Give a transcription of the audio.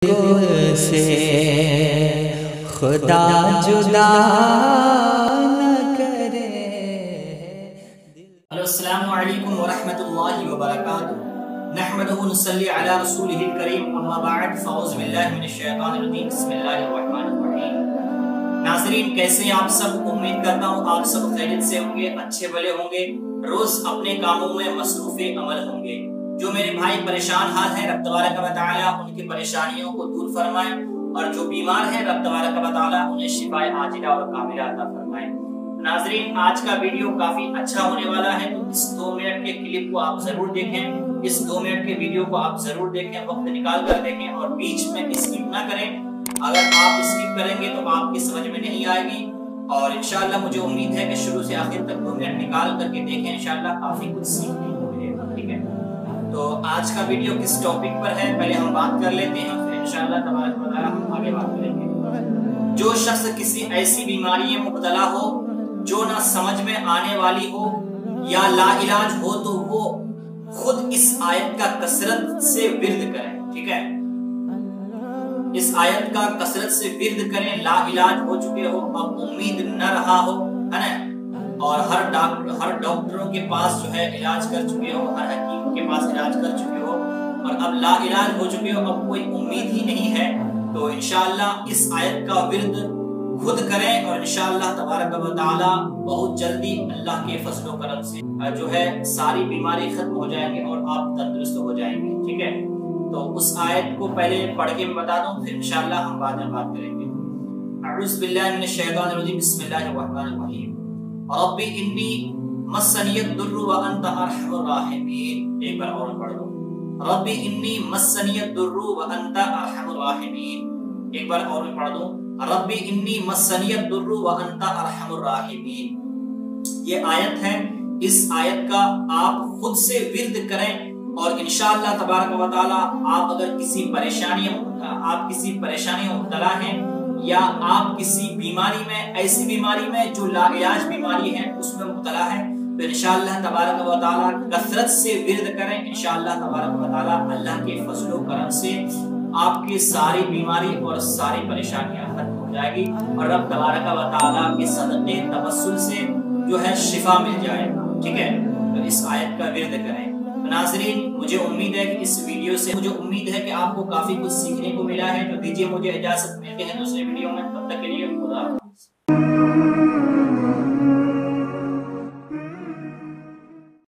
سے خدا جدا نہ کرے۔ السلام علیکم ورحمۃ اللہ وبرکاتہ۔ نحمدہ ونصلی علی رسولہ الکریم، اما بعد فاعوذ باللہ من الشیطان الرجیم، بسم اللہ الرحمن الرحیم۔ ناظرین کیسے ہیں آپ سب؟ امید کرتا ہوں آپ سب خیریت سے ہوں گے، اچھے بھلے ہوں گے، روز اپنے کاموں میں مصروف عمل ہوں گے۔ جو میرے بھائی پریشان حال ہیں، رب تبارک و تعالی ان کی پریشانیوں کو دور فرمائے، اور جو بیمار ہیں رب تبارک و تعالی انہیں شفاء عاجلہ اور کاملہ عطا فرمائے۔ ناظرین آج کا ویڈیو کافی اچھا ہونے والا ہے، تو اس 2 منٹ کے کلپ کو آپ ضرور دیکھیں، اس 2 منٹ کے ویڈیو کو آپ ضرور دیکھیں، وقت نکال کر دیکھیں اور بیچ میں اسکپ نہ کریں۔ اگر آپ اسکپ کریں گے تو آپ کی سمجھ میں نہیں آئے گی، اور انشاءاللہ مجھے امید ہے کہ شروع سے آخر تک 2 منٹ نکال کر کے دیکھیں، انشاءاللہ کافی کچھ سیکھنے کو ملے گا، ٹھیک ہے؟ تو آج کا ویڈیو کس ٹاپک پر ہے پہلے ہم بات کر لیتے ہیں، پھر انشاءاللہ تبارک و تعالی ہم آگے بات کریں گے۔ جو شخص کسی ایسی بیماری میں مبتلا ہو جو نہ سمجھ میں آنے والی ہو یا لا علاج ہو، تو وہ خود اس آیت کا کثرت سے ورد کریں، ٹھیک ہے؟ اس آیت کا کثرت سے ورد کریں۔ لا علاج ہو چکے ہو، اب امید نہ رہا ہو، ہے نا، اور ہر ڈاکٹروں کے پاس جو ہے علاج کر چکے ہو، ہر حکیم کے پاس علاج کر چکے ہو، اور اب لا علاج ہو چکے ہو، اب کوئی امید ہی نہیں ہے، تو انشاءاللہ اس آیت کا ورد خود کریں، اور انشاءاللہ تبارک و تعالی بہت جلدی اللہ کے فضل و کرم سے جو ہے ساری بیماری ختم ہو جائیں گے اور آپ تندرست ہو جائیں گے، ٹھیک ہے؟ تو اس آیت کو پہلے پڑھ کے میں بتا دوں، پھر انشاءاللہ ہم بعد میں بات کریں گے۔ اعوذ باللہ من الشیطان الرجیم، بسم اللہ الرحمن الرحیم۔ رب انی مسنی الضر وانت ارحم الراحمین۔ ایک بار اور پڑھ دو، رب انی مسنی الضر وانت ارحم الراحمین۔ ایک بار اور پڑھ دو، رب انی مسنی الضر وانت ارحم الراحمین۔ یہ آیت ہے، اس آیت کا آپ خود سے ورد کریں، اور انشاءاللہ تبارک و تعالی آپ اگر کسی پریشانی میں مبتلا ہیں، یا آپ کسی بیماری میں، ایسی بیماری میں جو لا علاج بیماری ہے اس میں مبتلا ہے، تو انشاءاللہ تبارک و تعالی کثرت سے ورد کریں، انشاءاللہ تبارک و تعالی اللہ کے فضل و کرم سے آپ کی ساری بیماری اور ساری پریشانیاں ختم ہو جائے گی، اور رب تبارک و تعالی کے صدقے توسل سے جو ہے شفا مل جائے گا، ٹھیک ہے؟ تو اس آیت کا ورد کریں۔ ناظرین مجھے امید ہے کہ اس ویڈیو سے آپ کو کافی کچھ سیکھنے کو ملا ہے، تو دیجیے مجھے اجازت، ملتے ہیں دوسرے ویڈیو میں، تب تک کے لیے خدا حافظ۔